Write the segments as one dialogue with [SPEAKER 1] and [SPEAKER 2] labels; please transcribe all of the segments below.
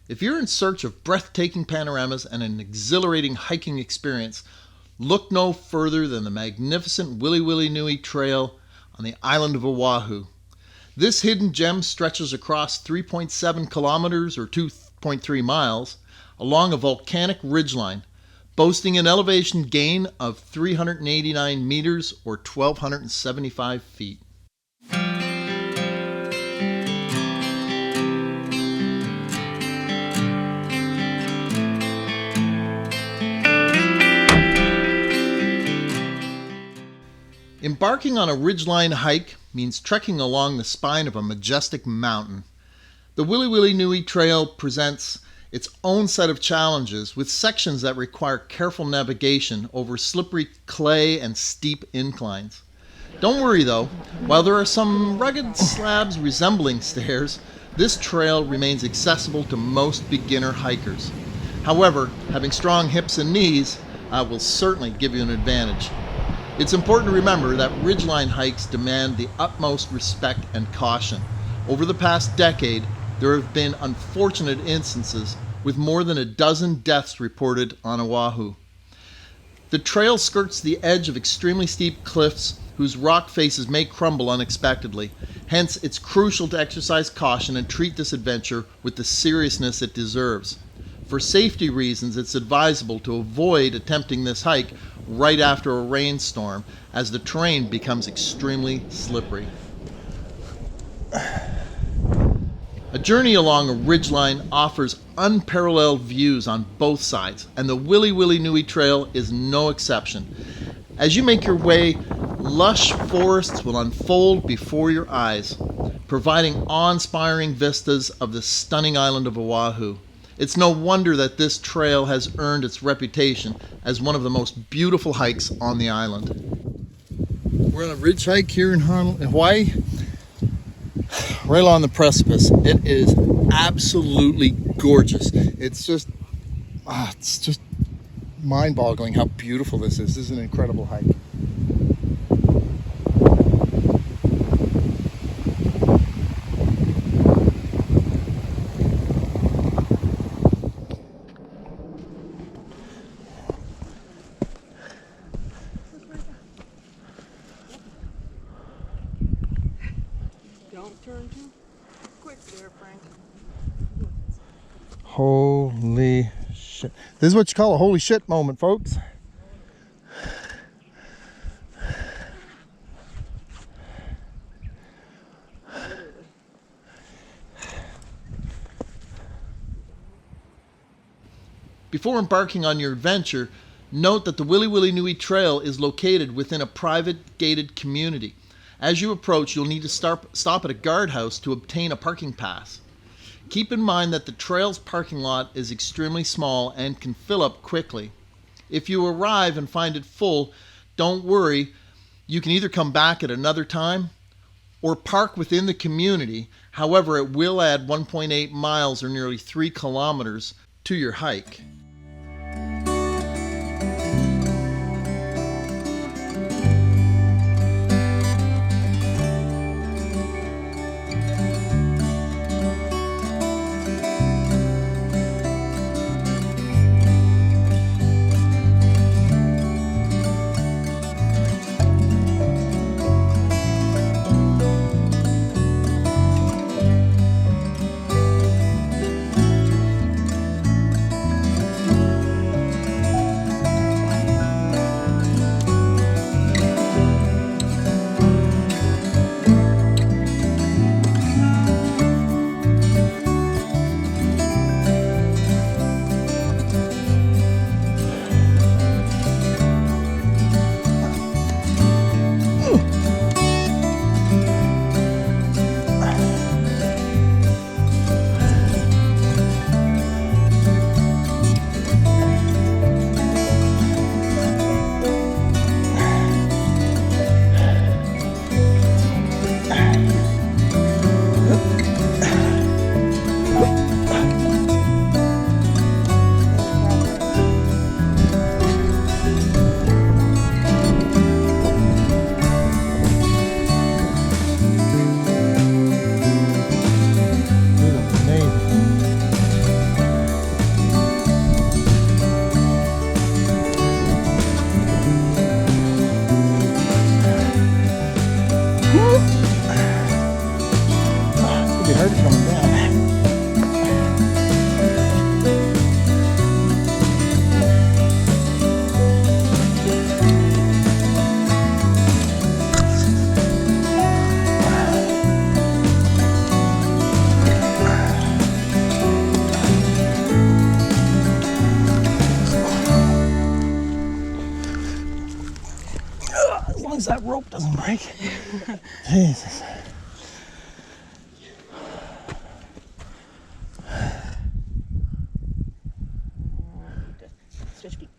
[SPEAKER 1] If you're in search of breathtaking panoramas and an exhilarating hiking experience, look no further than the magnificent Wiliwilinui Trail on the island of Oahu. This hidden gem stretches across 3.7 kilometers or 2.3 miles along a volcanic ridgeline, boasting an elevation gain of 389 meters or 1,275 feet. Embarking on a ridgeline hike means trekking along the spine of a majestic mountain. The Wiliwilinui Trail presents its own set of challenges with sections that require careful navigation over slippery clay and steep inclines. Don't worry though, while there are some rugged slabs resembling stairs, this trail remains accessible to most beginner hikers. However, having strong hips and knees will certainly give you an advantage. It's important to remember that ridgeline hikes demand the utmost respect and caution. Over the past decade, there have been unfortunate instances with more than a dozen deaths reported on Oahu. The trail skirts the edge of extremely steep cliffs whose rock faces may crumble unexpectedly. Hence, it's crucial to exercise caution and treat this adventure with the seriousness it deserves. For safety reasons, it's advisable to avoid attempting this hike right after a rainstorm, as the terrain becomes extremely slippery. A journey along a ridgeline offers unparalleled views on both sides, and the Wiliwilinui Trail is no exception. As you make your way, lush forests will unfold before your eyes, providing awe-inspiring vistas of the stunning island of Oahu. It's no wonder that this trail has earned its reputation as one of the most beautiful hikes on the island. We're on a ridge hike here in Hawaii, right along the precipice. It is absolutely gorgeous. It's just mind-boggling how beautiful this is. This is an incredible hike.
[SPEAKER 2] Don't turn too quick there, Frank.
[SPEAKER 1] Holy shit. This is what you call a holy shit moment, folks. Before embarking on your adventure, note that the Wiliwilinui Trail is located within a private gated community. As you approach, you'll need to stop at a guardhouse to obtain a parking pass. Keep in mind that the trail's parking lot is extremely small and can fill up quickly. If you arrive and find it full, don't worry. You can either come back at another time or park within the community. However, it will add 1.8 miles or nearly 3 kilometers to your hike. rope doesn't break. Jesus.
[SPEAKER 2] Switch feet.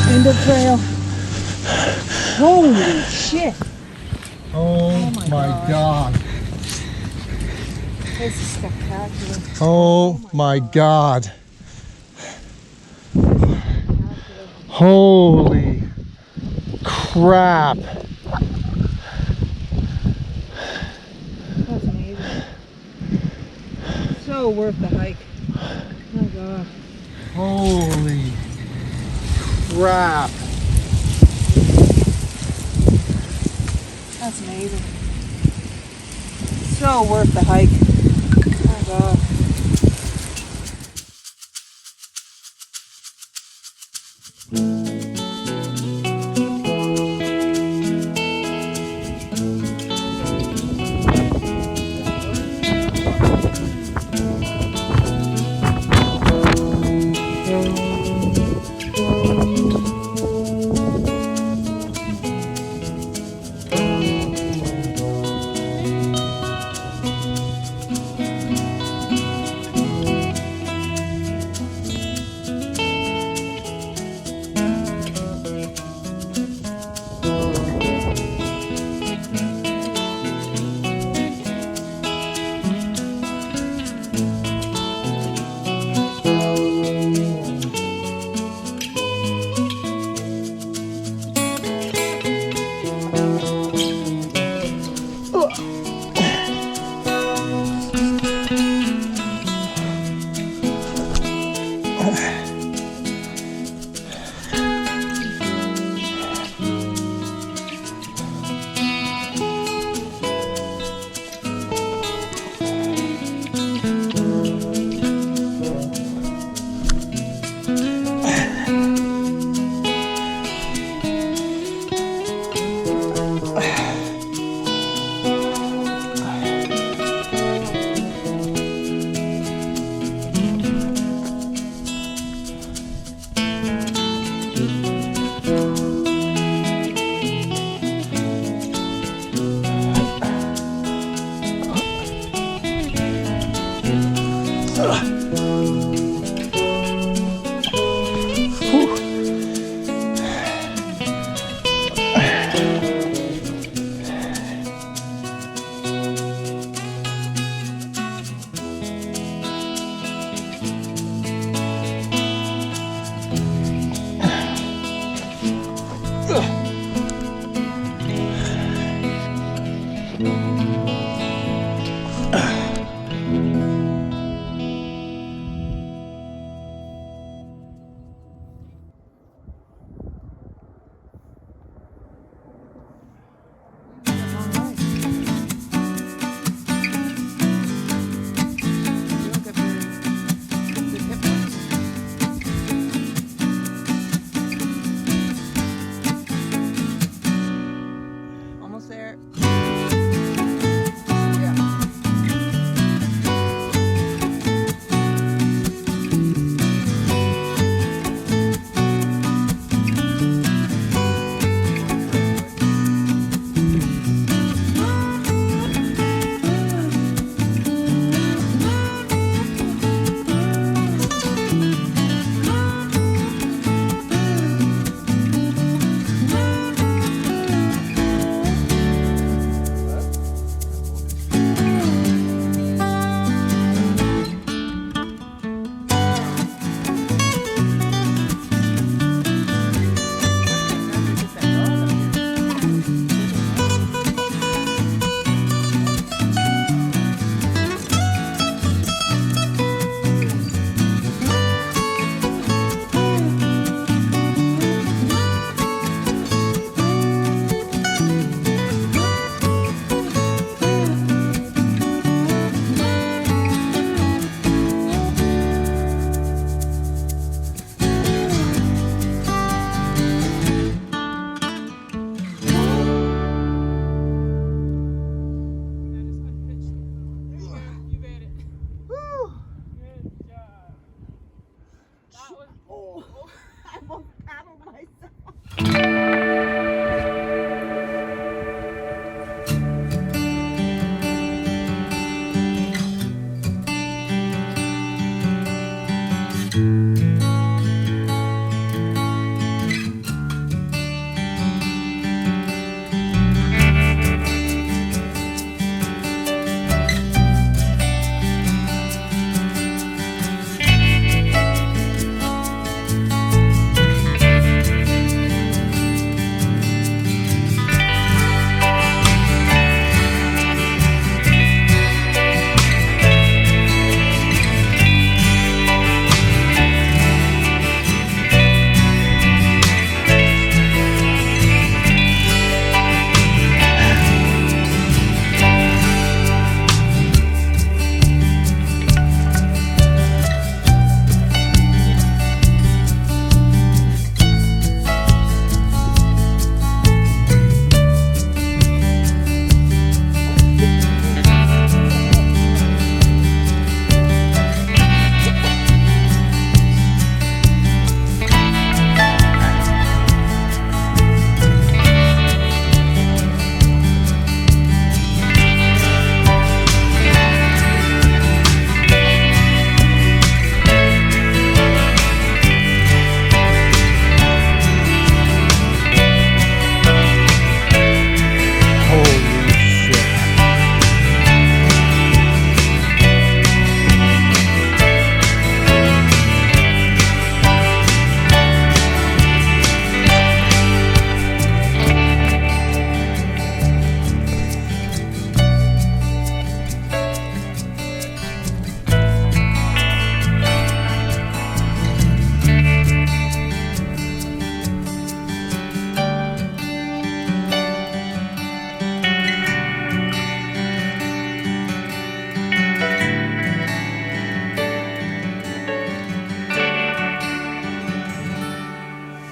[SPEAKER 2] End of trail. Holy shit.
[SPEAKER 1] Oh my God.
[SPEAKER 2] This is spectacular.
[SPEAKER 1] Oh my God. Holy crap.
[SPEAKER 2] That's amazing. So worth the hike. Oh god.
[SPEAKER 1] Holy crap.
[SPEAKER 2] That's amazing. So worth the hike. Oh god. almost there.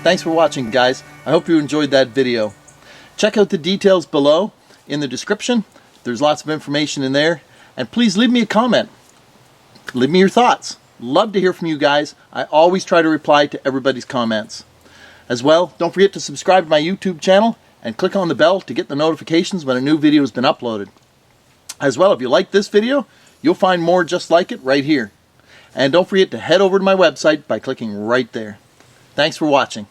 [SPEAKER 1] Thanks for watching, guys. I hope you enjoyed that video. Check out the details below in the description. There's lots of information in there. And please leave me a comment. Leave me your thoughts. Love to hear from you guys. I always try to reply to everybody's comments. As well, don't forget to subscribe to my YouTube channel and click on the bell to get the notifications when a new video has been uploaded. As well, if you like this video, you'll find more just like it right here. And don't forget to head over to my website by clicking right there. Thanks for watching.